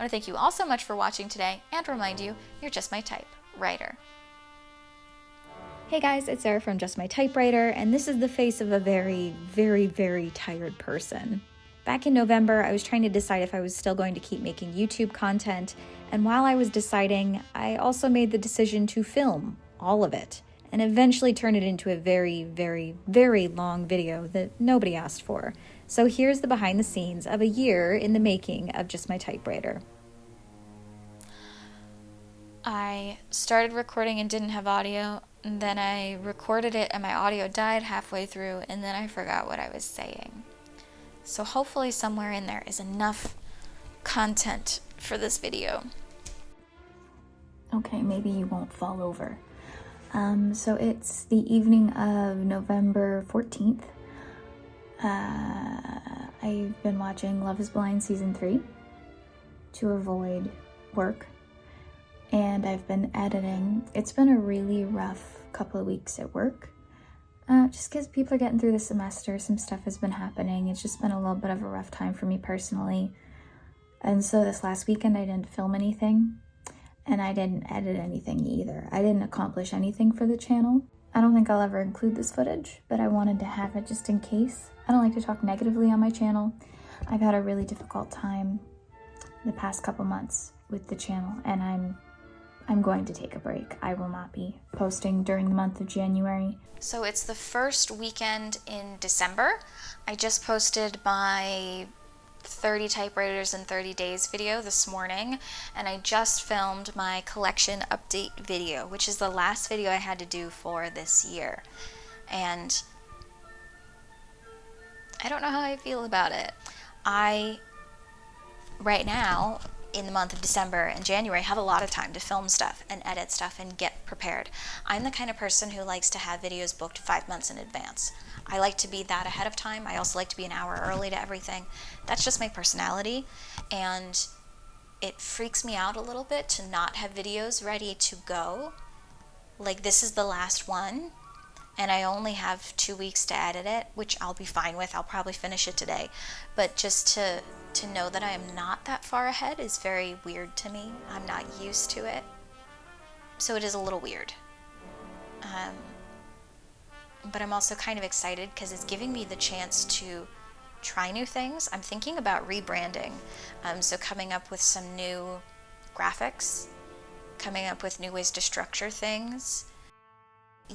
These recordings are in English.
I want to thank you all so much for watching today and remind you, you're just my typewriter. Hey guys, it's Sarah from Just My Typewriter, and this is the face of a very, very, very tired person. Back in November, I was trying to decide if I was still going to keep making YouTube content, and while I was deciding, I also made the decision to film all of it, and eventually turn it into a very, very, very long video that nobody asked for. So here's the behind the scenes of a year in the making of Just My Typewriter. I started recording and didn't have audio, and then I recorded it and my audio died halfway through, and then I forgot what I was saying. So hopefully somewhere in there is enough content for this video. Okay, maybe you won't fall over. So it's the evening of November 14th. I've been watching Love is Blind Season 3 to avoid work, and I've been editing. It's been a really rough couple of weeks at work, just because people are getting through the semester, some stuff has been happening. It's just been a little bit of a rough time for me personally, and so this last weekend I didn't film anything. And I didn't edit anything either. I didn't accomplish anything for the channel. I don't think I'll ever include this footage, but I wanted to have it just in case. I don't like to talk negatively on my channel. I've had a really difficult time the past couple months with the channel, and I'm going to take a break. I will not be posting during the month of January. So it's the first weekend in December. I just posted my 30 typewriters in 30 days video this morning, and I just filmed my collection update video, which is the last video I had to do for this year, and I don't know how I feel about it. Right now in the month of December and January, have a lot of time to film stuff and edit stuff and get prepared. I'm the kind of person who likes to have videos booked 5 months in advance. I like to be that ahead of time. I also like to be an hour early to everything. That's just my personality, and it freaks me out a little bit to not have videos ready to go. Like, this is the last one, and I only have 2 weeks to edit it, which I'll be fine with. I'll probably finish it today. But just to know that I am not that far ahead is very weird to me. I'm not used to it. So it is a little weird. But I'm also kind of excited because it's giving me the chance to try new things. I'm thinking about rebranding. So coming up with some new graphics, coming up with new ways to structure things.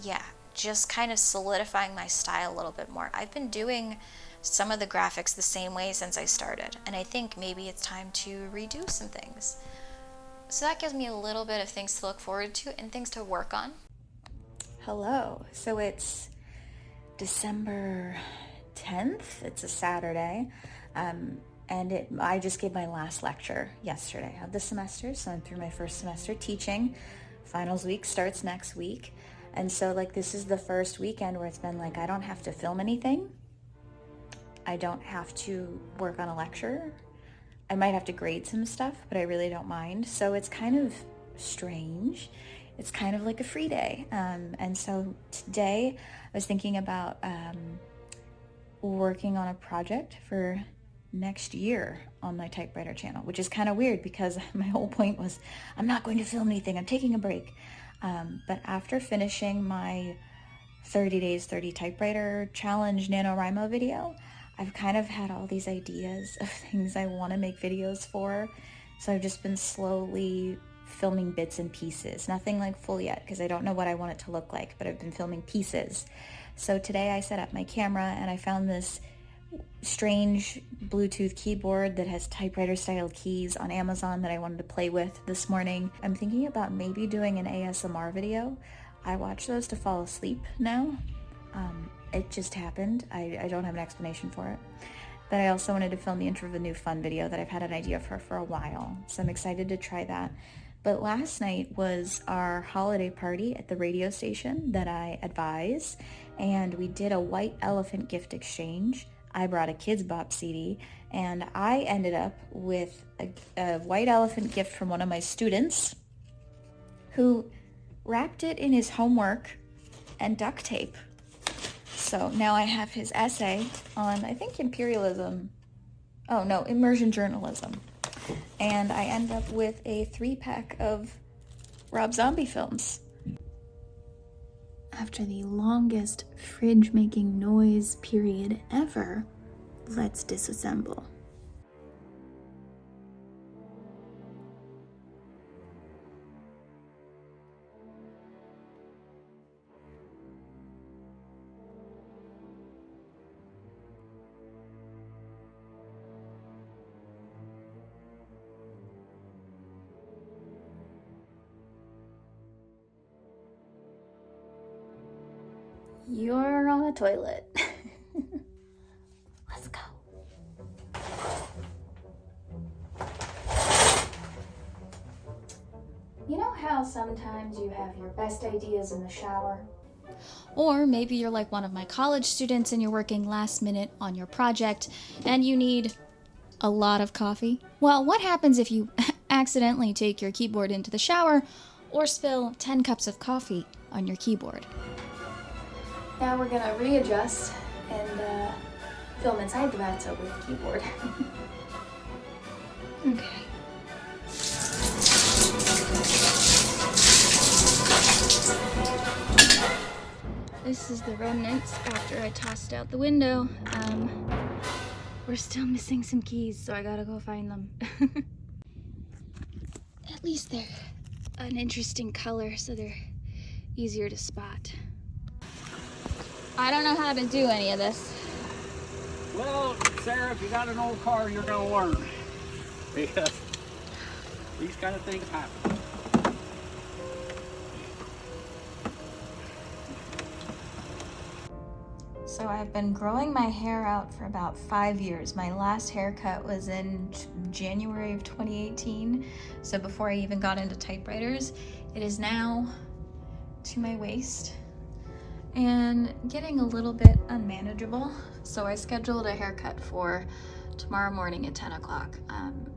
Yeah, just kind of solidifying my style a little bit more. I've been doing some of the graphics the same way since I started, and I think maybe it's time to redo some things. So that gives me a little bit of things to look forward to and things to work on. Hello. So it's December 10th. It's a Saturday. I just gave my last lecture yesterday of the semester, so I'm through my first semester teaching. Finals week starts next week. And so this is the first weekend where it's been I don't have to film anything. I don't have to work on a lecture. I might have to grade some stuff, but I really don't mind. So it's kind of strange. It's kind of like a free day. And so today I was thinking about working on a project for next year on my typewriter channel, which is kind of weird because my whole point was I'm not going to film anything. I'm taking a break. But after finishing my 30 days, 30 typewriter challenge NaNoWriMo video, I've kind of had all these ideas of things I want to make videos for. So I've just been slowly filming bits and pieces. Nothing full yet because I don't know what I want it to look like, but I've been filming pieces. So today I set up my camera and I found this strange Bluetooth keyboard that has typewriter style keys on Amazon that I wanted to play with this morning. I'm thinking about maybe doing an ASMR video. I watch those to fall asleep now. It just happened. I don't have an explanation for it. But I also wanted to film the intro of a new fun video that I've had an idea for a while. So I'm excited to try that. But last night was our holiday party at the radio station that I advise, and we did a white elephant gift exchange. I brought a Kids Bop CD, and I ended up with a white elephant gift from one of my students who wrapped it in his homework and duct tape. So now I have his essay on, I think, immersion journalism. and I end up with a 3-pack of Rob Zombie films. After the longest fridge making noise period ever, let's disassemble. You're on the toilet. Let's go. You know how sometimes you have your best ideas in the shower? Or maybe you're like one of my college students and you're working last minute on your project and you need a lot of coffee. Well, what happens if you accidentally take your keyboard into the shower or spill 10 cups of coffee on your keyboard? Now we're gonna readjust and film inside the bathtub with the keyboard. Okay. This is the remnants after I tossed out the window. We're still missing some keys, so I gotta go find them. At least they're an interesting color, so they're easier to spot. I don't know how to do any of this. Well, Sarah, if you got an old car, you're gonna learn. Because these kind of things happen. So I've been growing my hair out for about 5 years. My last haircut was in January of 2018. So before I even got into typewriters, it is now to my waist and getting a little bit unmanageable. So I scheduled a haircut for tomorrow morning at 10 o'clock. And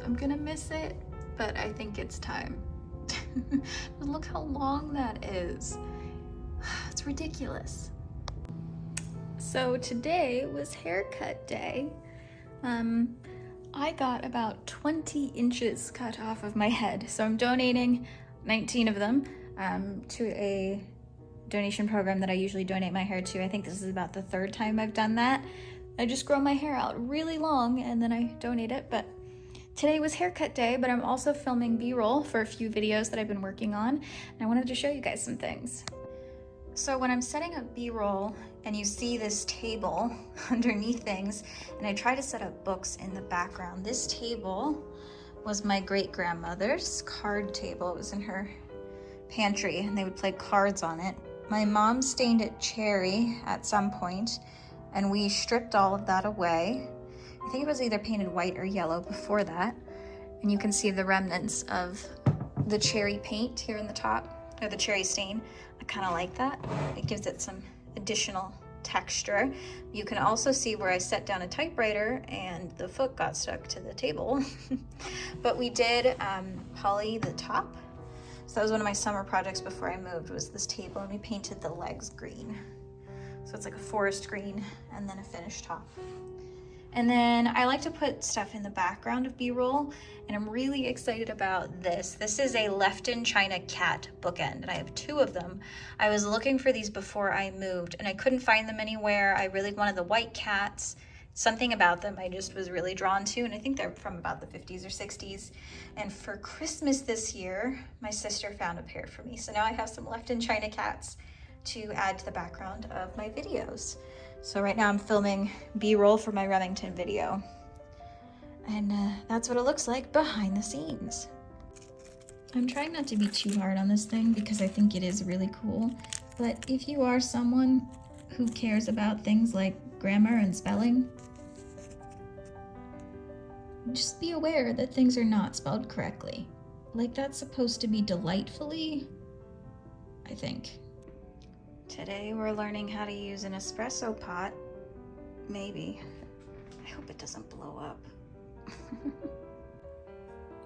I'm gonna miss it, but I think it's time. Look how long that is. It's ridiculous. So today was haircut day. I got about 20 inches cut off of my head. So I'm donating 19 of them to a donation program that I usually donate my hair to. I think this is about the 3rd time I've done that. I just grow my hair out really long and then I donate it. But today was haircut day, but I'm also filming B-roll for a few videos that I've been working on. And I wanted to show you guys some things. So when I'm setting up B-roll and you see this table underneath things, and I try to set up books in the background, this table was my great-grandmother's card table. It was in her pantry and they would play cards on it. My mom stained it cherry at some point and we stripped all of that away. I think it was either painted white or yellow before that. And you can see the remnants of the cherry paint here in the top, or the cherry stain. I kind of like that. It gives it some additional texture. You can also see where I set down a typewriter and the foot got stuck to the table. But we did poly the top. So that was one of my summer projects before I moved, was this table, and we painted the legs green. So it's like a forest green and then a finished top. And then I like to put stuff in the background of B-roll, and I'm really excited about this. This is a Left in China cat bookend, and I have 2 of them. I was looking for these before I moved, and I couldn't find them anywhere. I really wanted the white cats. Something about them I just was really drawn to, and I think they're from about the 50s or 60s. And for Christmas this year, my sister found a pair for me. So now I have some Left in China cats to add to the background of my videos. So right now I'm filming B-roll for my Remington video. And that's what it looks like behind the scenes. I'm trying not to be too hard on this thing because I think it is really cool. But if you are someone who cares about things like grammar and spelling, just be aware that things are not spelled correctly. Like, that's supposed to be delightfully, I think. Today we're learning how to use an espresso pot. Maybe. I hope it doesn't blow up.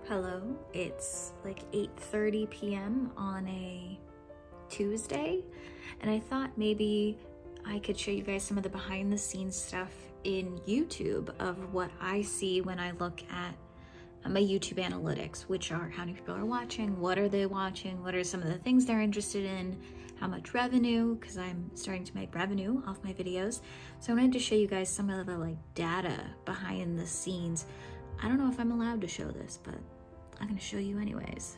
Hello, it's like 8:30 p.m. on a Tuesday, and I thought maybe I could show you guys some of the behind the scenes stuff in YouTube of what I see when I look at my YouTube analytics, which are how many people are watching, what are they watching, what are some of the things they're interested in, how much revenue, because I'm starting to make revenue off my videos. So I wanted to show you guys some of the like data behind the scenes. I don't know if I'm allowed to show this, but I'm going to show you anyways.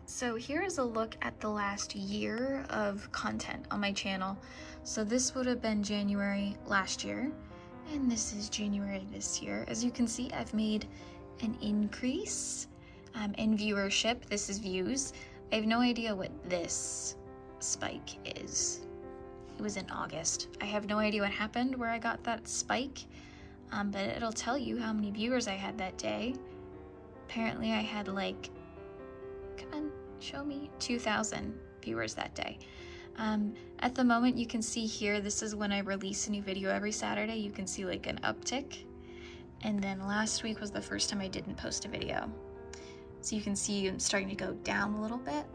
So here is a look at the last year of content on my channel. So this would have been January last year, and this is January this year. As you can see, I've made an increase in viewership. This is views. I have no idea what this spike is. It was in August. I have no idea what happened where I got that spike, but it'll tell you how many viewers I had that day. Apparently I had like, come on, show me, 2,000 viewers that day. At the moment, you can see here, this is when I release a new video every Saturday. You can see like an uptick. And then last week was the first time I didn't post a video. So you can see I'm starting to go down a little bit.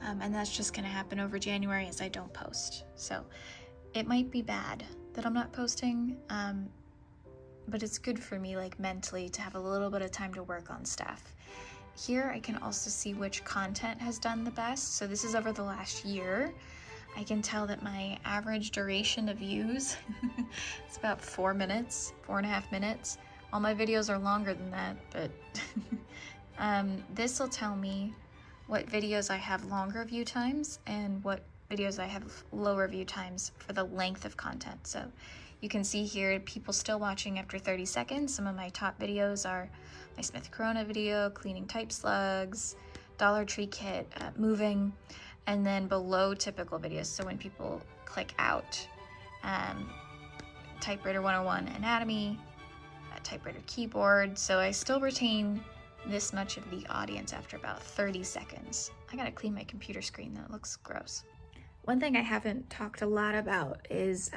And that's just gonna happen over January as I don't post. So it might be bad that I'm not posting, but it's good for me like mentally to have a little bit of time to work on stuff. Here I can also see which content has done the best. So this is over the last year. I can tell that my average duration of views is about 4 minutes, 4.5 minutes. All my videos are longer than that, but this will tell me what videos I have longer view times and what videos I have lower view times for the length of content. So you can see here people still watching after 30 seconds. Some of my top videos are my Smith Corona video, cleaning type slugs, Dollar Tree kit, moving, and then below typical videos. So when people click out, Typewriter 101 anatomy, typewriter keyboard. So I still retain this much of the audience after about 30 seconds. I gotta clean my computer screen, that looks gross. One thing I haven't talked a lot about is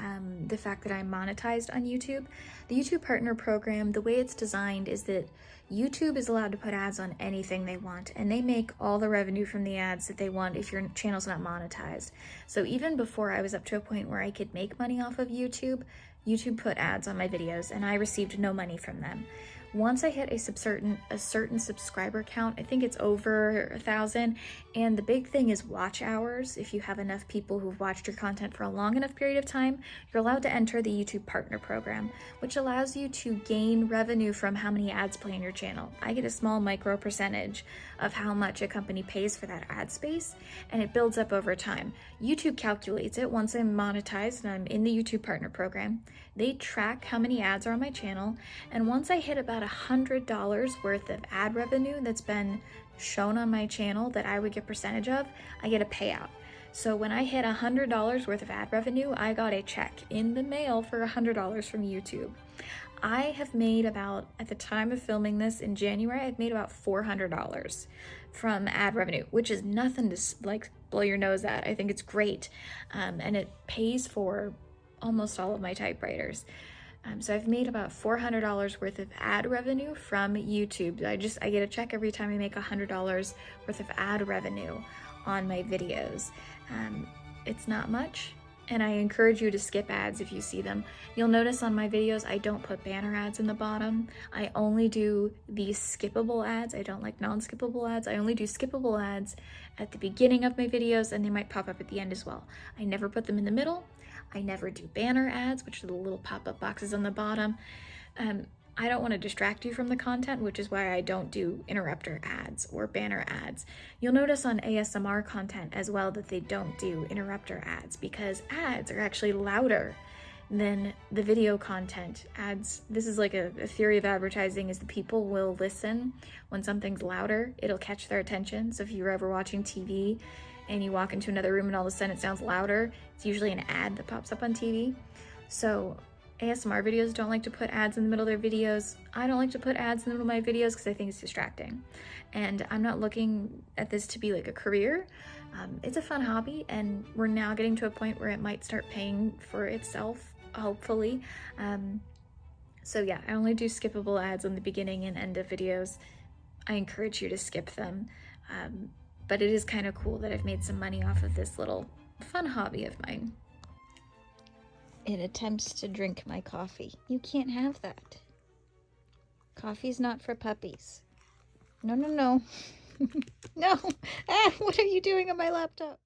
the fact that I'm monetized on YouTube. The YouTube Partner Program, the way it's designed is that YouTube is allowed to put ads on anything they want, and they make all the revenue from the ads that they want if your channel's not monetized. So even before I was up to a point where I could make money off of YouTube, YouTube put ads on my videos and I received no money from them. Once I hit a certain subscriber count, I think it's over 1,000, and the big thing is watch hours. If you have enough people who've watched your content for a long enough period of time, you're allowed to enter the YouTube Partner Program, which allows you to gain revenue from how many ads play on your channel. I get a small micro percentage of how much a company pays for that ad space, and it builds up over time. YouTube calculates it once I'm monetized and I'm in the YouTube Partner Program. They track how many ads are on my channel, and once I hit about $100 worth of ad revenue that's been shown on my channel that I would get percentage of, I get a payout. So when I hit $100 worth of ad revenue, I got a check in the mail for $100 from YouTube. I have made about, at the time of filming this in January, I've made about $400 from ad revenue, which is nothing to like blow your nose at. I think it's great, and it pays for almost all of my typewriters. So I've made about $400 worth of ad revenue from YouTube. I get a check every time I make $100 worth of ad revenue on my videos. It's not much, and I encourage you to skip ads if you see them. You'll notice on my videos I don't put banner ads in the bottom. I only do the skippable ads. I don't like non-skippable ads. I only do skippable ads at the beginning of my videos, and they might pop up at the end as well. I never put them in the middle. I never do banner ads, which are the little pop-up boxes on the bottom. I don't want to distract you from the content, which is why I don't do interrupter ads or banner ads. You'll notice on ASMR content as well that they don't do interrupter ads, because ads are actually louder than the video content. Ads, this is like a theory of advertising, is the people will listen when something's louder. It'll catch their attention. So if you're ever watching TV and you walk into another room and all of a sudden it sounds louder, it's usually an ad that pops up on TV. So ASMR videos don't like to put ads in the middle of their videos. I don't like to put ads in the middle of my videos because I think it's distracting. And I'm not looking at this to be like a career. It's a fun hobby, and we're now getting to a point where it might start paying for itself, hopefully. So yeah, I only do skippable ads on the beginning and end of videos. I encourage you to skip them. But it is kind of cool that I've made some money off of this little fun hobby of mine. It attempts to drink my coffee. You can't have that. Coffee's not for puppies. No, no, no. No! Ah, what are you doing on my laptop?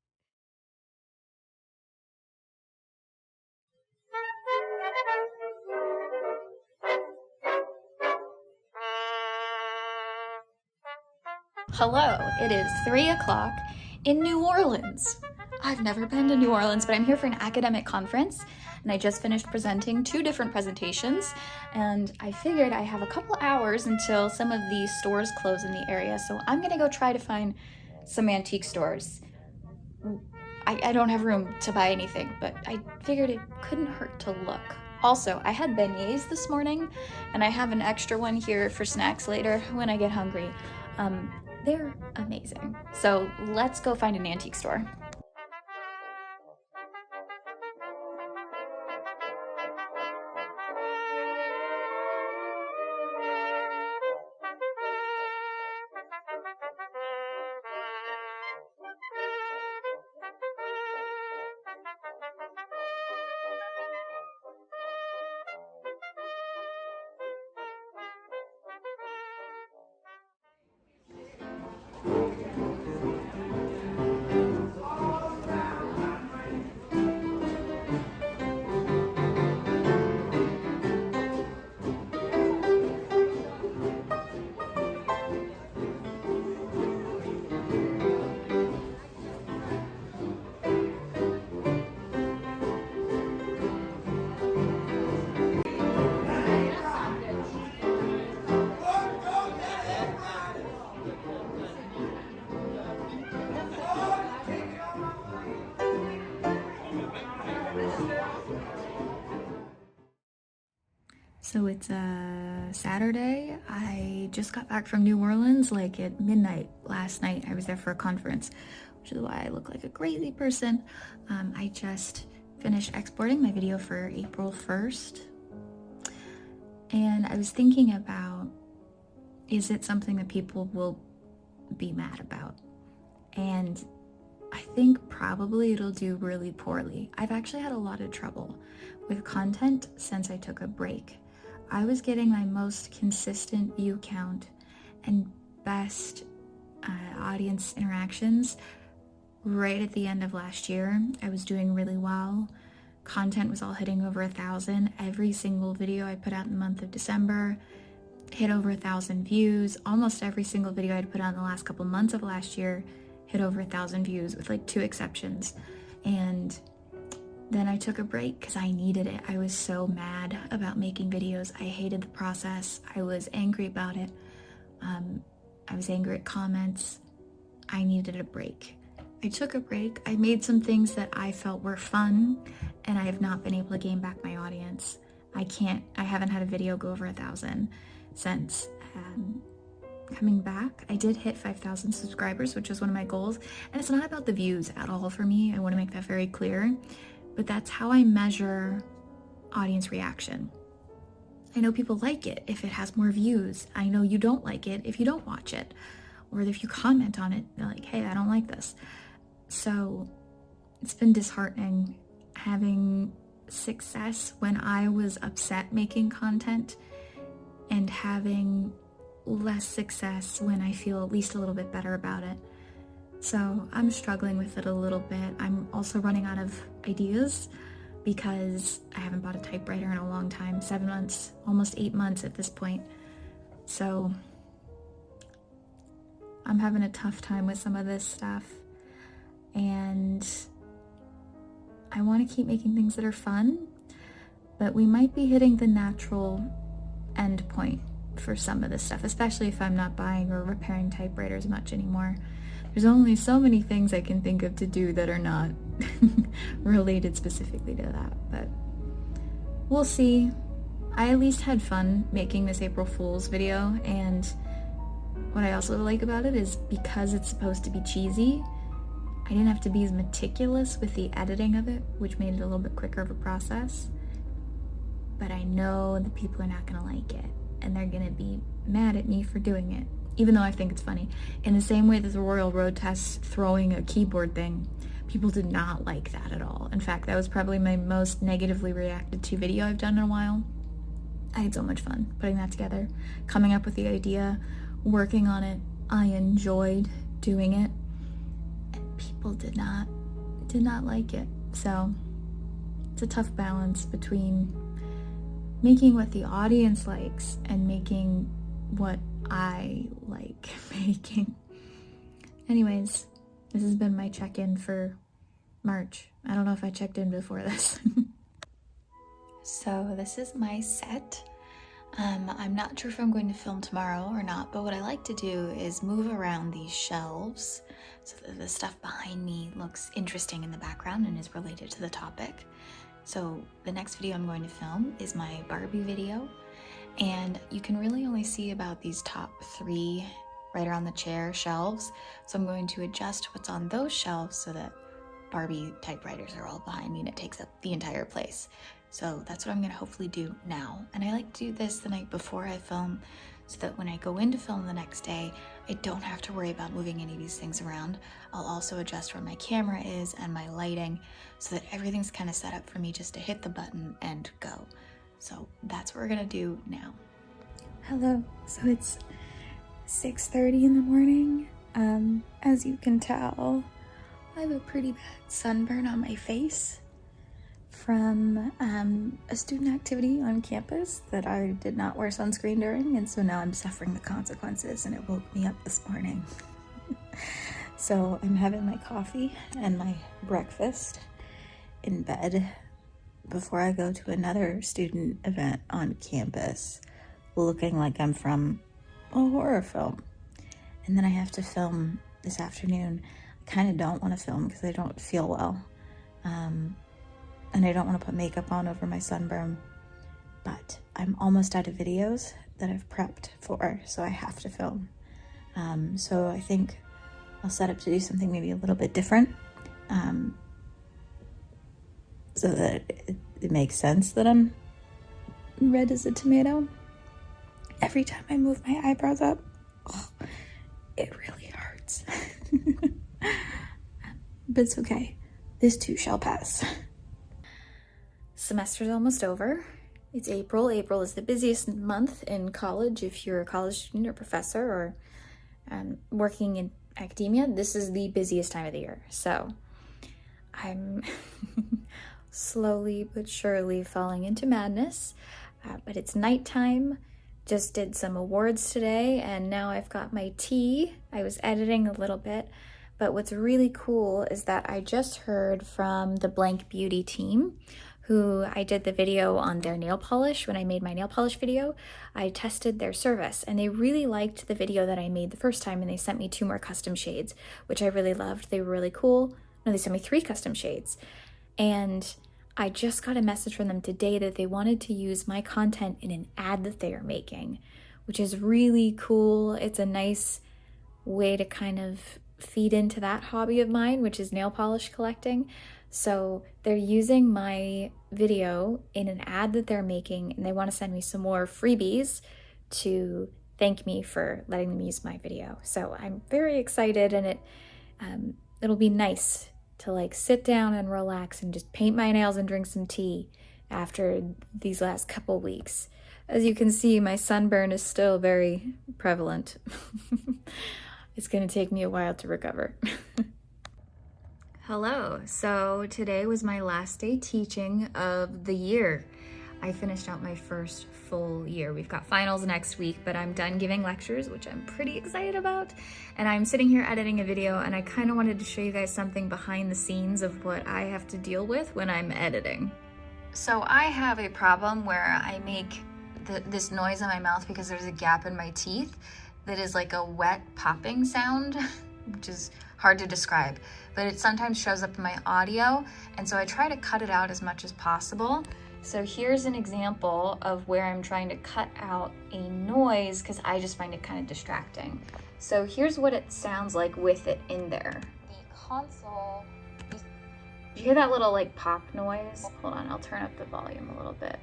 Hello, it is 3 o'clock in New Orleans. I've never been to New Orleans, but I'm here for an academic conference, and I just finished presenting 2 different presentations, and I figured I have a couple hours until some of the stores close in the area, so I'm gonna go try to find some antique stores. I don't have room to buy anything, but I figured it couldn't hurt to look. Also, I had beignets this morning, and I have an extra one here for snacks later when I get hungry. They're amazing. So let's go find an antique store. So it's a Saturday. I just got back from New Orleans like at midnight last night. I was there for a conference, which is why I look like a crazy person. I just finished exporting my video for April 1st. And I was thinking about, is it something that people will be mad about? And I think probably it'll do really poorly. I've actually had a lot of trouble with content since I took a break. I was getting my most consistent view count and best audience interactions right at the end of last year. I was doing really well. Content was all hitting over 1,000. Every single video I put out in the month of December hit over 1,000 views. Almost every single video I'd put out in the last couple months of last year hit over 1,000 views with like 2 exceptions. And then I took a break because I needed it. I was so mad about making videos. I hated the process. I was angry about it. I was angry at comments. I needed a break. I took a break. I made some things that I felt were fun, and I have not been able to gain back my audience. I haven't had a video go over 1,000 since coming back. I did hit 5,000 subscribers, which was one of my goals. And it's not about the views at all for me. I want to make that very clear. But that's how I measure audience reaction. I know people like it if it has more views. I know you don't like it if you don't watch it. Or if you comment on it, they're like, hey, I don't like this. So it's been disheartening having success when I was upset making content and having less success when I feel at least a little bit better about it. So I'm struggling with it a little bit. I'm also running out of ideas because I haven't bought a typewriter in a long time, 7 months, almost 8 months at this point. So I'm having a tough time with some of this stuff, and I want to keep making things that are fun, but we might be hitting the natural end point for some of this stuff, especially if I'm not buying or repairing typewriters much anymore. There's only so many things I can think of to do that are not related specifically to that, but we'll see. I at least had fun making this April Fool's video, and what I also like about it is because it's supposed to be cheesy, I didn't have to be as meticulous with the editing of it, which made it a little bit quicker of a process. But I know the people are not gonna like it, and they're gonna be mad at me for doing it. even though I think it's funny. In the same way that the Royal Road test throwing a keyboard thing, people did not like that at all. In fact, that was probably my most negatively reacted to video I've done in a while. I had so much fun putting that together, coming up with the idea, working on it. I enjoyed doing it, and people did not like it. So it's a tough balance between making what the audience likes and making what I like making. Anyways, this has been my check-in for March. I don't know if I checked in before this. So this is my set. I'm not sure if I'm going to film tomorrow or not, but what I like to do is move around these shelves so that the stuff behind me looks interesting in the background and is related to the topic. So the next video I'm going to film is my Barbie video, and you can really only see about these top 3 right around the chair shelves. So I'm going to adjust what's on those shelves so that Barbie typewriters are all behind me and it takes up the entire place. So that's what I'm gonna hopefully do now. And I like to do this the night before I film so that when I go in to film the next day, I don't have to worry about moving any of these things around. I'll also adjust where my camera is and my lighting so that everything's kind of set up for me just to hit the button and go. So that's what we're gonna do now. Hello, so it's 6:30 in the morning. As you can tell, I have a pretty bad sunburn on my face from a student activity on campus that I did not wear sunscreen during, and so now I'm suffering the consequences, and it woke me up this morning. So I'm having my coffee and my breakfast in bed before I go to another student event on campus, looking like I'm from a horror film. And then I have to film this afternoon. I kind of don't want to film because I don't feel well. And I don't want to put makeup on over my sunburn, but I'm almost out of videos that I've prepped for, so I have to film. So I think I'll set up to do something maybe a little bit different, so that it makes sense that I'm red as a tomato. Every time I move my eyebrows up, it really hurts. But it's okay. This too shall pass. Semester's almost over. It's April. April is the busiest month in college. If you're a college student or professor or working in academia, this is the busiest time of the year. So I'm slowly but surely falling into madness. But it's nighttime. Just did some awards today, and now I've got my tea. I was editing a little bit. But what's really cool is that I just heard from the Blank Beauty team, who I did the video on their nail polish. When I made my nail polish video, I tested their service, and they really liked the video that I made the first time, and they sent me 2 more custom shades, which I really loved. They were really cool. No, they sent me 3 custom shades. And I just got a message from them today that they wanted to use my content in an ad that they are making, which is really cool. It's a nice way to kind of feed into that hobby of mine, which is nail polish collecting. So they're using my video in an ad that they're making, and they want to send me some more freebies to thank me for letting them use my video. So I'm very excited, and it'll be nice to like sit down and relax and just paint my nails and drink some tea after these last couple weeks. As you can see, my sunburn is still very prevalent. It's gonna take me a while to recover. Hello, so today was my last day teaching of the year. I finished out my first full year. We've got finals next week, but I'm done giving lectures, which I'm pretty excited about. And I'm sitting here editing a video, and I kind of wanted to show you guys something behind the scenes of what I have to deal with when I'm editing. So I have a problem where I make this noise in my mouth because there's a gap in my teeth that is like a wet popping sound, which is hard to describe, but it sometimes shows up in my audio, and so I try to cut it out as much as possible. So here's an example of where I'm trying to cut out a noise because I just find it kind of distracting. So here's what it sounds like with it in there. The console, you hear that little like pop noise? Hold on, I'll turn up the volume a little bit.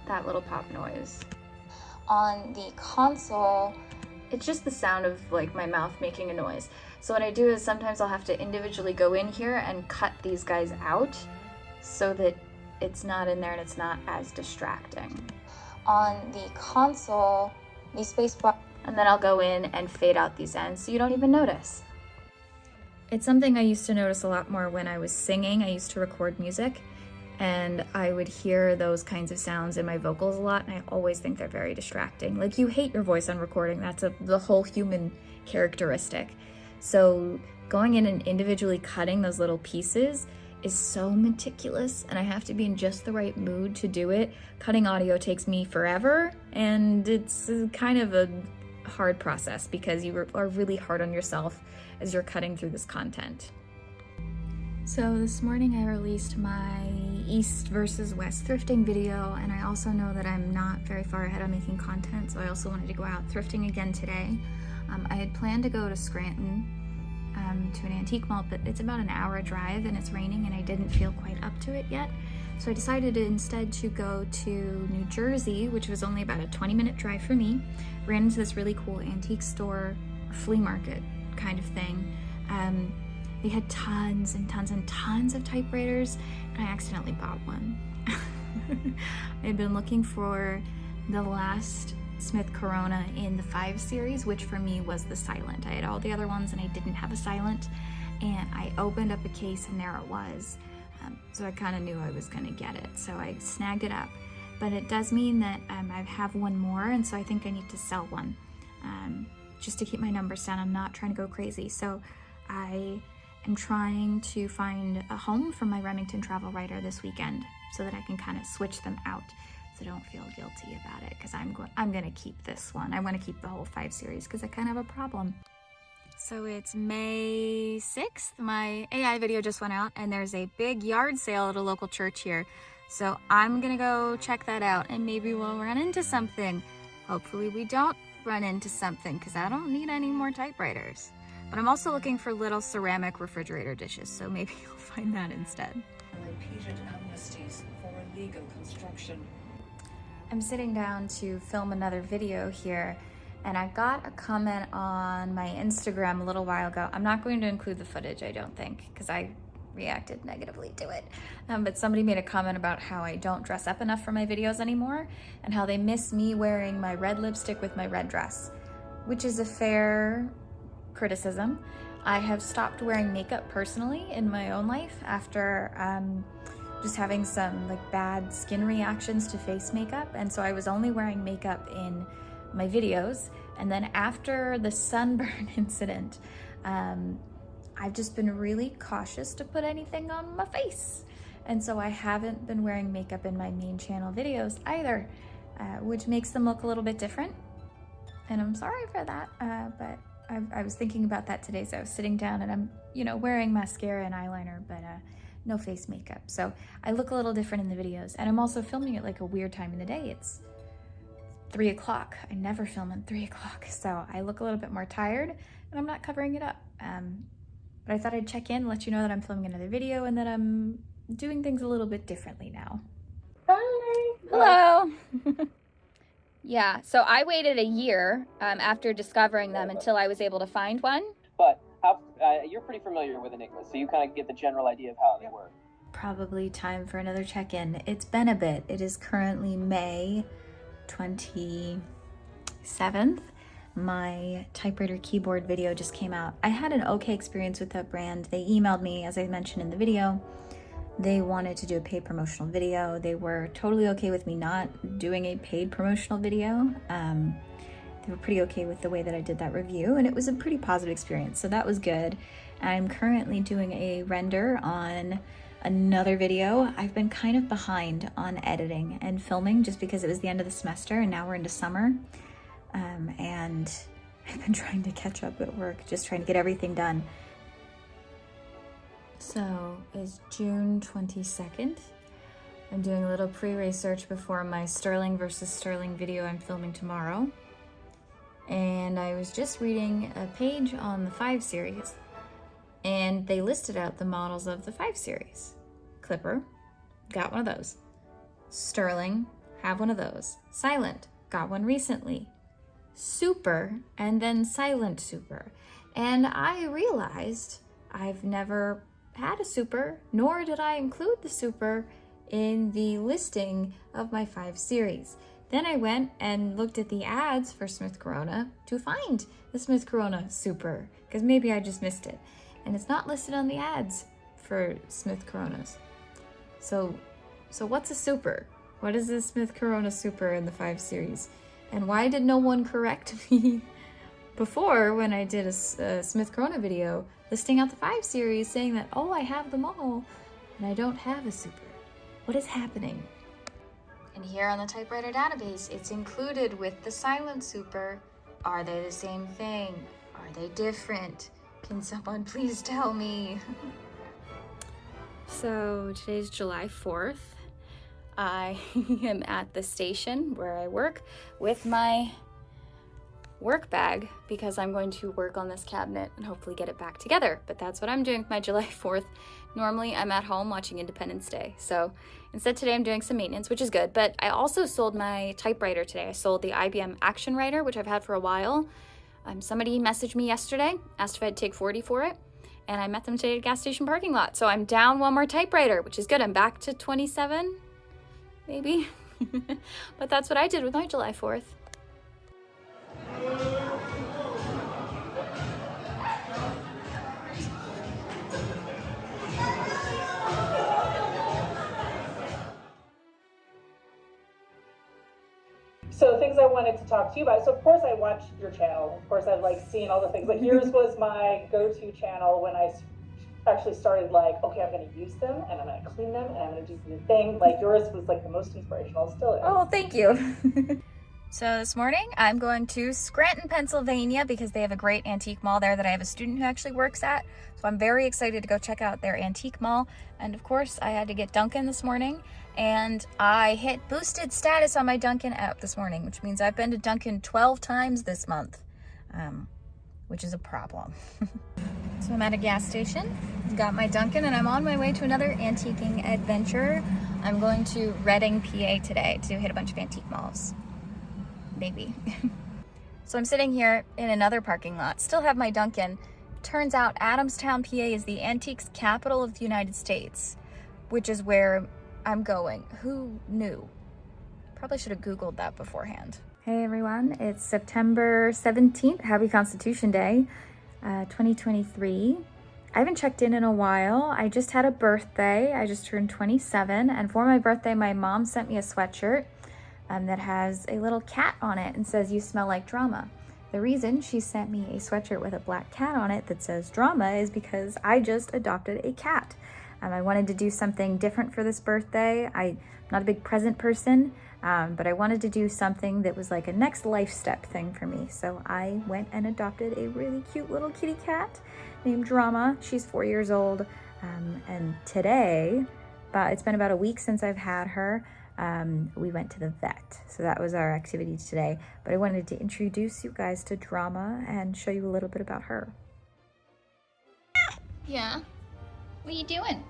that little pop noise. On the console, it's just the sound of like my mouth making a noise. So what I do is sometimes I'll have to individually go in here and cut these guys out so that it's not in there and it's not as distracting. On the console, the spacebar, and then I'll go in and fade out these ends so you don't even notice. It's something I used to notice a lot more when I was singing. I used to record music and I would hear those kinds of sounds in my vocals a lot, and I always think they're very distracting. Like, you hate your voice on recording. That's the whole human characteristic. So going in and individually cutting those little pieces is so meticulous, and I have to be in just the right mood to do it. Cutting audio takes me forever, and it's kind of a hard process because you are really hard on yourself as you're cutting through this content. So this morning I released my East versus West thrifting video, and I also know that I'm not very far ahead on making content, so I also wanted to go out thrifting again today. I had planned to go to Scranton to an antique mall, but it's about an hour drive and it's raining and I didn't feel quite up to it yet. So I decided instead to go to New Jersey, which was only about a 20-minute drive for me. Ran into this really cool antique store, flea market kind of thing. They had tons and tons and tons of typewriters, and I accidentally bought one. I had been looking for the last Smith Corona in the 5 series, which for me was the silent. I had all the other ones and I didn't have a silent, and I opened up a case and there it was. So I kind of knew I was gonna get it, so I snagged it up. But it does mean that I have one more, and so I think I need to sell one just to keep my numbers down. I'm not trying to go crazy. So I am trying to find a home for my Remington travel writer this weekend so that I can kind of switch them out. So don't feel guilty about it, because I'm gonna keep this one. I want to keep the whole 5 series because I kind of have a problem. So it's May 6th. My AI video just went out, and there's a big yard sale at a local church here. So I'm gonna go check that out, and maybe we'll run into something. Hopefully we don't run into something, because I don't need any more typewriters. But I'm also looking for little ceramic refrigerator dishes, so maybe you'll find that instead. Repeated amnesties for illegal construction. I'm sitting down to film another video here, and I got a comment on my Instagram a little while ago. I'm not going to include the footage, I don't think, because I reacted negatively to it. But somebody made a comment about how I don't dress up enough for my videos anymore, and how they miss me wearing my red lipstick with my red dress, which is a fair criticism. I have stopped wearing makeup personally in my own life after just having some like bad skin reactions to face makeup, and so I was only wearing makeup in my videos. And then after the sunburn incident, I've just been really cautious to put anything on my face, and so I haven't been wearing makeup in my main channel videos either, which makes them look a little bit different, and I'm sorry for that, but I was thinking about that today. So I was sitting down and I'm wearing mascara and eyeliner, but no face makeup, so I look a little different in the videos. And I'm also filming at like a weird time in the day. It's 3 o'clock. I never film at 3 o'clock, so I look a little bit more tired, and I'm not covering it up. But I thought I'd check in, let you know that I'm filming another video and that I'm doing things a little bit differently now. Hi. Hello. Yeah, so I waited a year after discovering them until I was able to find one. But you're pretty familiar with Enigmas, so you kind of get the general idea of how they work. Probably time for another check-in. It's been a bit. It is currently May 27th. My typewriter keyboard video just came out. I had an okay experience with that brand. They emailed me, as I mentioned in the video. They wanted to do a paid promotional video. They were totally okay with me not doing a paid promotional video. They were pretty okay with the way that I did that review, and it was a pretty positive experience, so that was good. I'm currently doing a render on another video. I've been kind of behind on editing and filming just because it was the end of the semester and now we're into summer. And I've been trying to catch up at work, just trying to get everything done. So it's June 22nd. I'm doing a little pre-research before my sterling versus sterling video I'm filming tomorrow. And I was just reading a page on the 5 series, and they listed out the models of the 5 series. Clipper, got one of those. Sterling, have one of those. Silent, got one recently. Super, and then silent super. And I realized I've never had a super, nor did I include the super in the listing of my 5 series. Then I went and looked at the ads for Smith Corona to find the Smith Corona Super, because maybe I just missed it. And it's not listed on the ads for Smith Coronas. So what's a super? What is the Smith Corona Super in the 5 series? And why did no one correct me before when I did a Smith Corona video listing out the 5 series saying that, oh, I have them all and I don't have a super? What is happening? And here on the Typewriter database, it's included with the silent super. Are they the same thing? Are they different? Can someone please tell me? So today's July 4th. I am at the station where I work with my work bag because I'm going to work on this cabinet and hopefully get it back together. But that's what I'm doing with my July 4th. Normally I'm at home watching Independence Day. So instead today I'm doing some maintenance, which is good. But I also sold my typewriter today. I sold the IBM Action Writer, which I've had for a while. Somebody messaged me yesterday, asked if I'd take 40 for it. And I met them today at a gas station parking lot. So I'm down one more typewriter, which is good. I'm back to 27, maybe. But that's what I did with my July 4th. So things I wanted to talk to you about. So of course I watched your channel. Of course I've like seen all the things. Like yours was my go-to channel when I actually started like, okay, I'm going to use them and I'm going to clean them and I'm going to do the thing. Like yours was like the most inspirational, still is. Oh, thank you. So this morning I'm going to Scranton, Pennsylvania because they have a great antique mall there that I have a student who actually works at. So I'm very excited to go check out their antique mall. And of course I had to get Dunkin' this morning and I hit boosted status on my Dunkin' app this morning, which means I've been to Dunkin' 12 times this month, which is a problem. So I'm at a gas station, got my Dunkin', and I'm on my way to another antiquing adventure. I'm going to Reading, PA today to hit a bunch of antique malls. Maybe. So I'm sitting here in another parking lot, still have my Dunkin'. Turns out Adamstown, PA is the antiques capital of the United States, which is where I'm going. Who knew? Probably should have Googled that beforehand. Hey everyone, it's September 17th. Happy Constitution Day, 2023. I haven't checked in a while. I just had a birthday. I just turned 27, and for my birthday, my mom sent me a sweatshirt that has a little cat on it and says, "You smell like drama." The reason she sent me a sweatshirt with a black cat on it that says drama is because I just adopted a cat. I wanted to do something different for this birthday. I'm not a big present person, but I wanted to do something that was like a next life step thing for me. So I went and adopted a really cute little kitty cat named Drama. She's 4 years old. And today, it's been about a week since I've had her. We went to the vet. So that was our activity today. But I wanted to introduce you guys to Drama and show you a little bit about her. Yeah? What are you doing?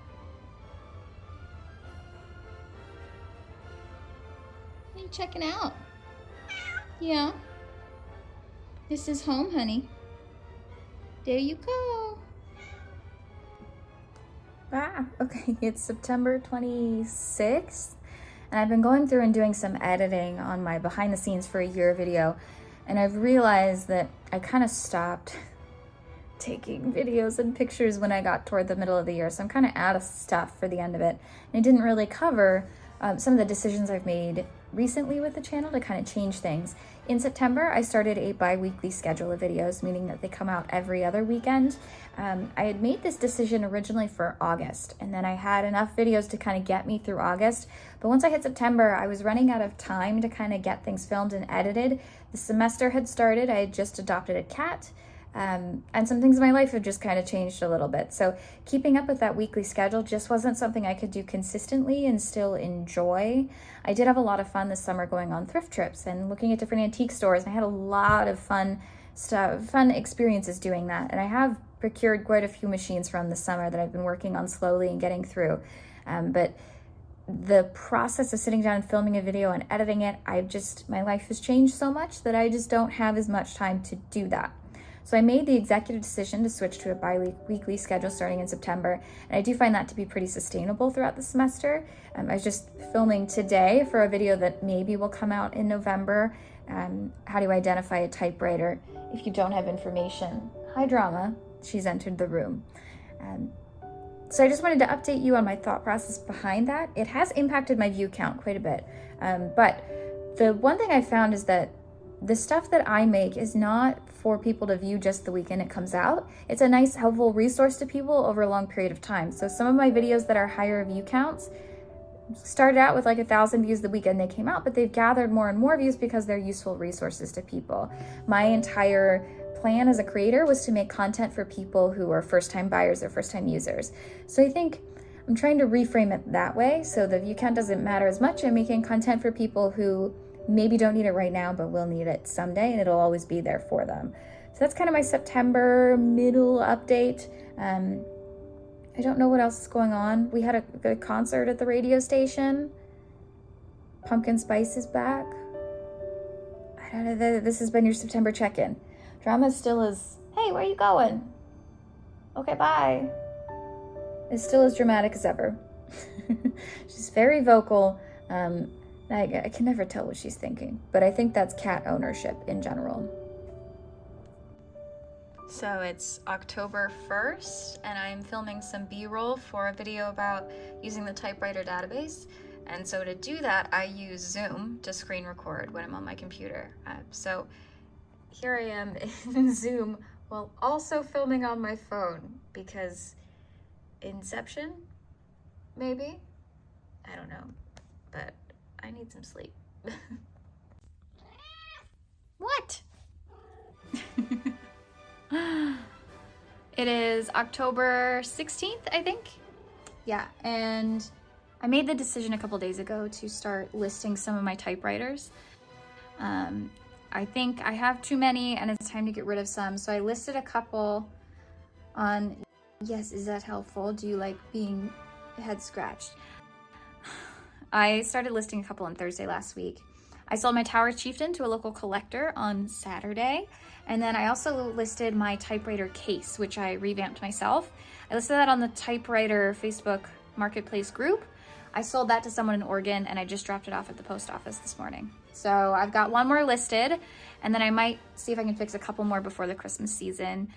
What are you checking out? Yeah? This is home, honey. There you go. Okay, it's September 26th. And I've been going through and doing some editing on my behind the scenes for a year video. And I've realized that I kind of stopped taking videos and pictures when I got toward the middle of the year. So I'm kind of out of stuff for the end of it. And I didn't really cover some of the decisions I've made recently with the channel to kind of change things. In September, I started a bi-weekly schedule of videos, meaning that they come out every other weekend. I had made this decision originally for August, and then I had enough videos to kind of get me through August. But once I hit September, I was running out of time to kind of get things filmed and edited. The semester had started. I had just adopted a cat. And some things in my life have just kind of changed a little bit. So keeping up with that weekly schedule just wasn't something I could do consistently and still enjoy. I did have a lot of fun this summer going on thrift trips and looking at different antique stores. And I had a lot of fun experiences doing that. And I have procured quite a few machines from the summer that I've been working on slowly and getting through. But the process of sitting down and filming a video and editing it, my life has changed so much that I just don't have as much time to do that. So I made the executive decision to switch to a bi-weekly schedule starting in September, and I do find that to be pretty sustainable throughout the semester. I was just filming today for a video that maybe will come out in November. How do you identify a typewriter if you don't have information? Hi, drama. She's entered the room. So I just wanted to update you on my thought process behind that. It has impacted my view count quite a bit. But the one thing I found is that the stuff that I make is not for people to view just the weekend it comes out. It's a nice, helpful resource to people over a long period of time. So some of my videos that are higher view counts started out with like 1,000 views the weekend they came out, but they've gathered more and more views because they're useful resources to people. My entire plan as a creator was to make content for people who are first-time buyers or first-time users. So I think I'm trying to reframe it that way so the view count doesn't matter as much. I'm making content for people who maybe don't need it right now, but will need it someday, and it'll always be there for them. So that's kind of my September middle update. I don't know what else is going on. We had a good concert at the radio station. Pumpkin Spice is back. I don't know, this has been your September check-in. Drama still is, hey, where are you going? Okay, bye. It's still as dramatic as ever. She's very vocal. I can never tell what she's thinking, but I think that's cat ownership in general. So it's October 1st, and I'm filming some B-roll for a video about using the Typewriter database. And so to do that, I use Zoom to screen record when I'm on my computer. So here I am in Zoom while also filming on my phone because Inception, maybe? I don't know, but I need some sleep. What? It is October 16th, I think. Yeah, and I made the decision a couple days ago to start listing some of my typewriters. I think I have too many and it's time to get rid of some. So I listed a couple on, yes, is that helpful? Do you like being head scratched? I started listing a couple on Thursday last week. I sold my Tower Chieftain to a local collector on Saturday. And then I also listed my typewriter case, which I revamped myself. I listed that on the Typewriter Facebook Marketplace group. I sold that to someone in Oregon and I just dropped it off at the post office this morning. So I've got one more listed, and then I might see if I can fix a couple more before the Christmas season.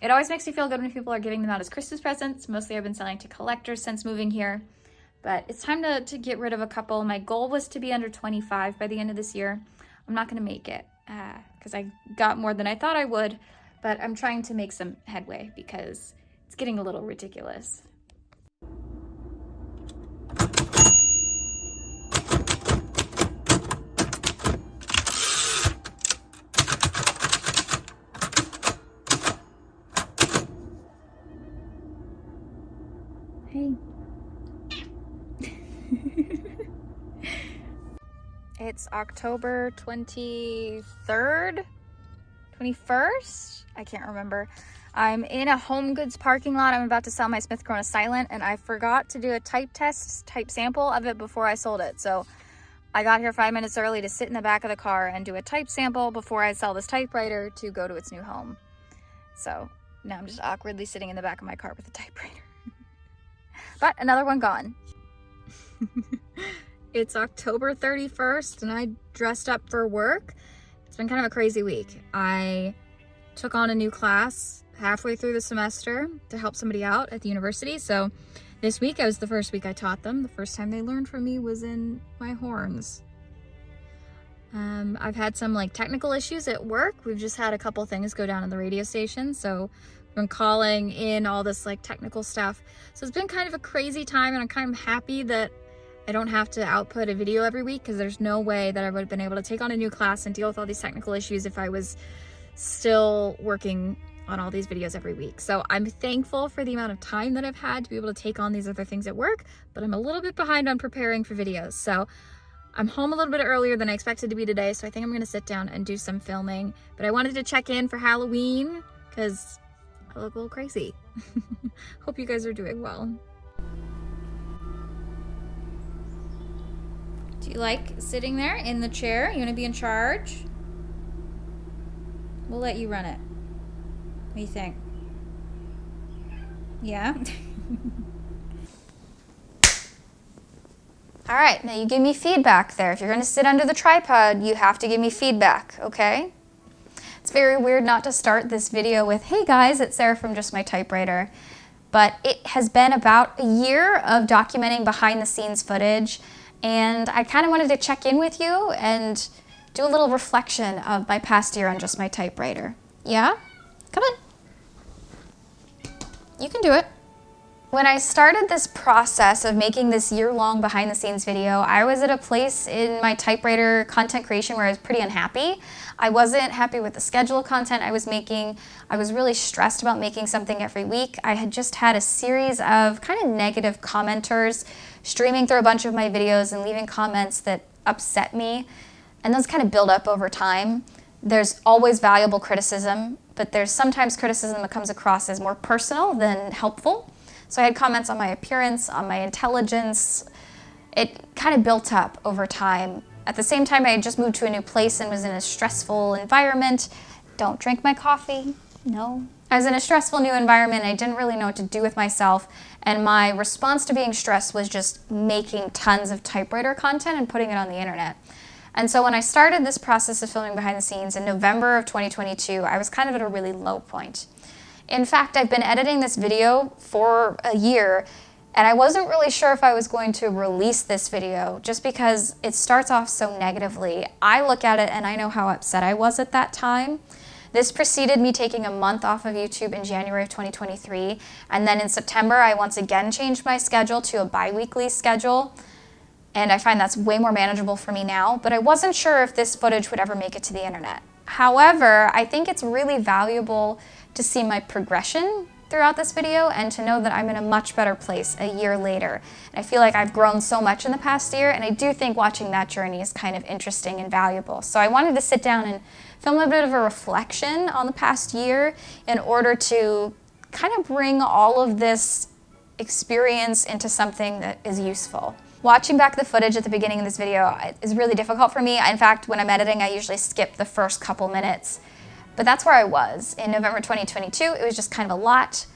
It always makes me feel good when people are giving them out as Christmas presents. Mostly I've been selling to collectors since moving here, but it's time to get rid of a couple. My goal was to be under 25 by the end of this year. I'm not gonna make it because I got more than I thought I would, but I'm trying to make some headway because it's getting a little ridiculous. Hey. It's October 23rd, 21st? I can't remember. I'm in a Home Goods parking lot. I'm about to sell my Smith Corona Silent, and I forgot to do a type sample of it before I sold it. So I got here 5 minutes early to sit in the back of the car and do a type sample before I sell this typewriter to go to its new home. So now I'm just awkwardly sitting in the back of my car with a typewriter. But another one gone. It's October 31st and I dressed up for work. It's been kind of a crazy week. I took on a new class halfway through the semester to help somebody out at the university. So this week was the first week I taught them. The first time they learned from me was in my horns. I've had some technical issues at work. We've just had a couple things go down in the radio station. So I've been calling in all this technical stuff. So it's been kind of a crazy time, and I'm kind of happy that I don't have to output a video every week, because there's no way that I would have been able to take on a new class and deal with all these technical issues if I was still working on all these videos every week. So I'm thankful for the amount of time that I've had to be able to take on these other things at work, but I'm a little bit behind on preparing for videos. So I'm home a little bit earlier than I expected to be today, so I think I'm gonna sit down and do some filming. But I wanted to check in for Halloween because I look a little crazy. Hope you guys are doing well. Do you like sitting there in the chair? You want to be in charge? We'll let you run it. What do you think? Yeah? All right, now you give me feedback there. If you're gonna sit under the tripod, you have to give me feedback, okay? It's very weird not to start this video with, hey guys, it's Sarah from Just My Typewriter. But it has been about a year of documenting behind the scenes footage, and I kind of wanted to check in with you and do a little reflection of my past year on Just My Typewriter. Yeah? Come on. You can do it. When I started this process of making this year-long behind-the-scenes video, I was at a place in my typewriter content creation where I was pretty unhappy. I wasn't happy with the schedule of content I was making. I was really stressed about making something every week. I had just had a series of kind of negative commenters streaming through a bunch of my videos and leaving comments that upset me, and those kind of build up over time. There's always valuable criticism, but there's sometimes criticism that comes across as more personal than helpful. So I had comments on my appearance, on my intelligence. It kind of built up over time. At the same time, I had just moved to a new place and was in a stressful environment. Don't drink my coffee, no. I was in a stressful new environment. I didn't really know what to do with myself. And my response to being stressed was just making tons of typewriter content and putting it on the internet. And so when I started this process of filming behind the scenes in November of 2022, I was kind of at a really low point. In fact, I've been editing this video for a year, and I wasn't really sure if I was going to release this video just because it starts off so negatively. I look at it and I know how upset I was at that time. This preceded me taking a month off of YouTube in January of 2023, and then in September I once again changed my schedule to a bi-weekly schedule, and I find that's way more manageable for me now, but I wasn't sure if this footage would ever make it to the internet. However, I think it's really valuable to see my progression throughout this video and to know that I'm in a much better place a year later. And I feel like I've grown so much in the past year, and I do think watching that journey is kind of interesting and valuable. So I wanted to sit down and film a bit of a reflection on the past year in order to kind of bring all of this experience into something that is useful. Watching back the footage at the beginning of this video is really difficult for me. In fact, when I'm editing, I usually skip the first couple minutes. But that's where I was. In November 2022, it was just kind of a lot.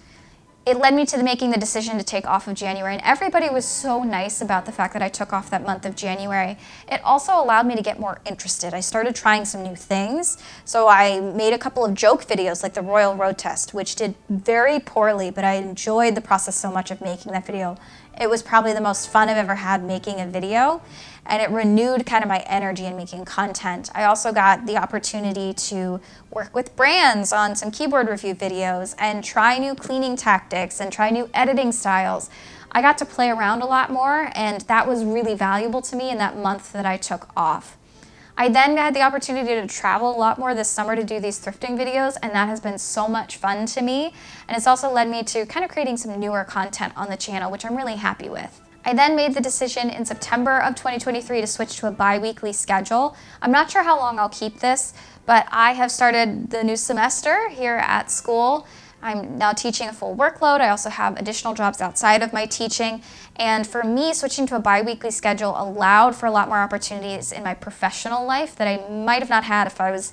It led me to making the decision to take off of January, and everybody was so nice about the fact that I took off that month of January. It also allowed me to get more interested. I started trying some new things. So I made a couple of joke videos like the Royal Road Test, which did very poorly, but I enjoyed the process so much of making that video. It was probably the most fun I've ever had making a video, and it renewed kind of my energy in making content. I also got the opportunity to work with brands on some keyboard review videos and try new cleaning tactics and try new editing styles. I got to play around a lot more, and that was really valuable to me in that month that I took off. I then had the opportunity to travel a lot more this summer to do these thrifting videos, and that has been so much fun to me. And it's also led me to kind of creating some newer content on the channel, which I'm really happy with. I then made the decision in September of 2023 to switch to a bi-weekly schedule. I'm not sure how long I'll keep this, but I have started the new semester here at school. I'm now teaching a full workload. I also have additional jobs outside of my teaching. And for me, switching to a bi-weekly schedule allowed for a lot more opportunities in my professional life that I might have not had if I was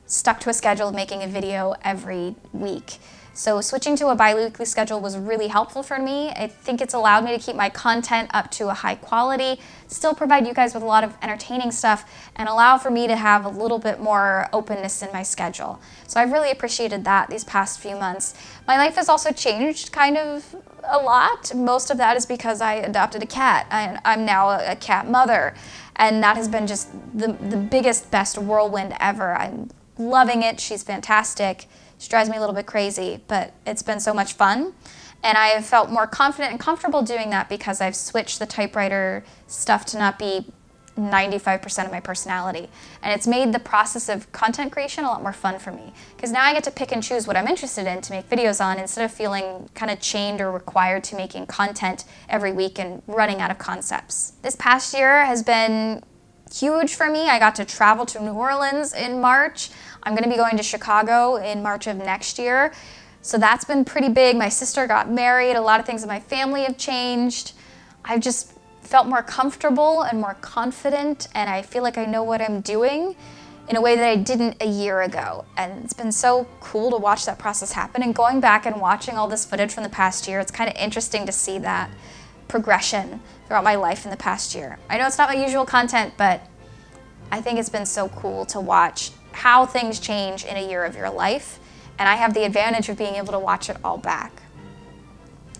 stuck to a schedule of making a video every week. So switching to a bi-weekly schedule was really helpful for me. I think it's allowed me to keep my content up to a high quality, still provide you guys with a lot of entertaining stuff, and allow for me to have a little bit more openness in my schedule. So I've really appreciated that these past few months. My life has also changed kind of a lot. Most of that is because I adopted a cat. I'm now a cat mother, and that has been just the biggest, best whirlwind ever. I'm loving it. She's fantastic. She drives me a little bit crazy, but it's been so much fun. And I have felt more confident and comfortable doing that because I've switched the typewriter stuff to not be 95% of my personality. And it's made the process of content creation a lot more fun for me, because now I get to pick and choose what I'm interested in to make videos on instead of feeling kind of chained or required to making content every week and running out of concepts. This past year has been huge for me. I got to travel to New Orleans in March. I'm going to be going to Chicago in March of next year. So that's been pretty big. My sister got married. A lot of things in my family have changed. I've just felt more comfortable and more confident, and I feel like I know what I'm doing in a way that I didn't a year ago. And it's been so cool to watch that process happen. And going back and watching all this footage from the past year, it's kind of interesting to see that progression throughout my life in the past year. I know it's not my usual content, but I think it's been so cool to watch how things change in a year of your life. And I have the advantage of being able to watch it all back.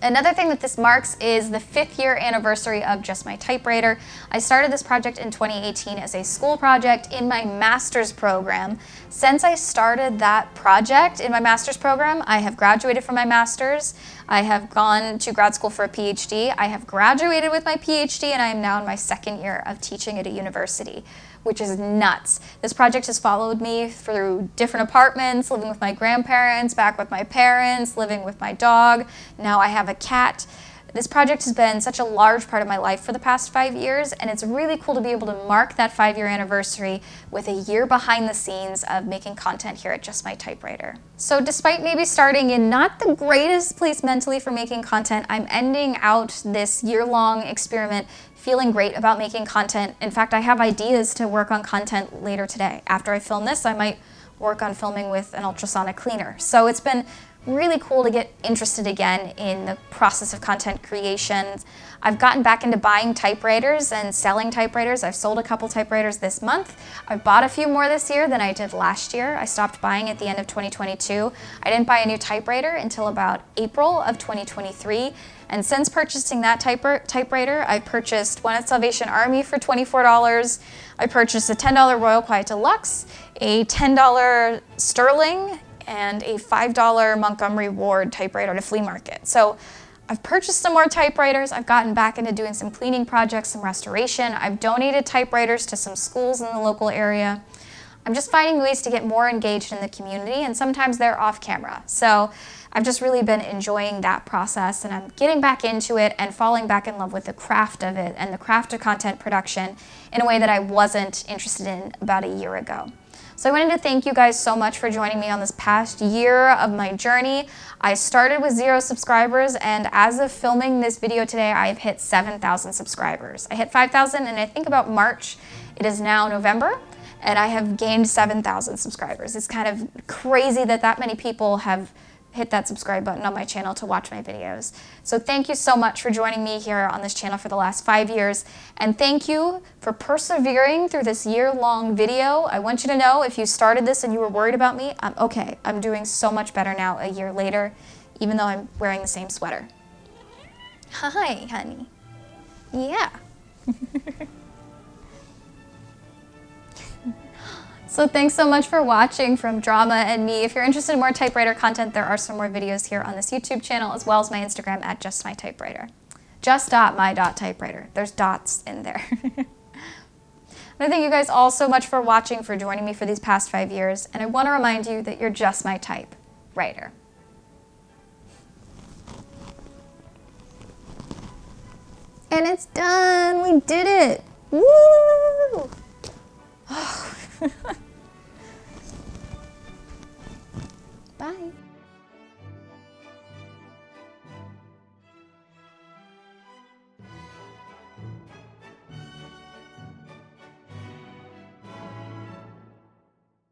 Another thing that this marks is the 5th year anniversary of Just My Typewriter. I started this project in 2018 as a school project in my master's program. Since I started that project in my master's program, I have graduated from my master's. I have gone to grad school for a PhD. I have graduated with my PhD, and I am now in my 2nd year of teaching at a university, which is nuts. This project has followed me through different apartments, living with my grandparents, back with my parents, living with my dog. Now I have a cat. This project has been such a large part of my life for the past 5 years, and it's really cool to be able to mark that 5-year anniversary with a year behind the scenes of making content here at Just My Typewriter. So despite maybe starting in not the greatest place mentally for making content, I'm ending out this year-long experiment feeling great about making content. In fact, I have ideas to work on content later today. After I film this, I might work on filming with an ultrasonic cleaner. So it's been really cool to get interested again in the process of content creation. I've gotten back into buying typewriters and selling typewriters. I've sold a couple typewriters this month. I've bought a few more this year than I did last year. I stopped buying at the end of 2022. I didn't buy a new typewriter until about April of 2023. And since purchasing that typewriter, I purchased one at Salvation Army for $24. I purchased a $10 Royal Quiet Deluxe, a $10 Sterling, and a $5 Montgomery Ward typewriter at a flea market. So I've purchased some more typewriters. I've gotten back into doing some cleaning projects, some restoration. I've donated typewriters to some schools in the local area. I'm just finding ways to get more engaged in the community, and sometimes they're off camera. So I've just really been enjoying that process, and I'm getting back into it and falling back in love with the craft of it and the craft of content production in a way that I wasn't interested in about a year ago. So I wanted to thank you guys so much for joining me on this past year of my journey. I started with 0 subscribers, and as of filming this video today, I have hit 7,000 subscribers. I hit 5,000, and I think about March. It is now November, and I have gained 7,000 subscribers. It's kind of crazy that that many people have hit that subscribe button on my channel to watch my videos. So thank you so much for joining me here on this channel for the last 5 years, and thank you for persevering through this year-long video. I want you to know, if you started this and you were worried about me, I'm okay. I'm doing so much better now a year later, even though I'm wearing the same sweater. Hi, honey. Yeah. So thanks so much for watching from Drama and me. If you're interested in more typewriter content, there are some more videos here on this YouTube channel, as well as my Instagram at justmytypewriter. Just.my.typewriter. There's dots in there. I thank you guys all so much for watching, for joining me for these past 5 years, and I want to remind you that you're just my typewriter. And it's done! We did it! Woo!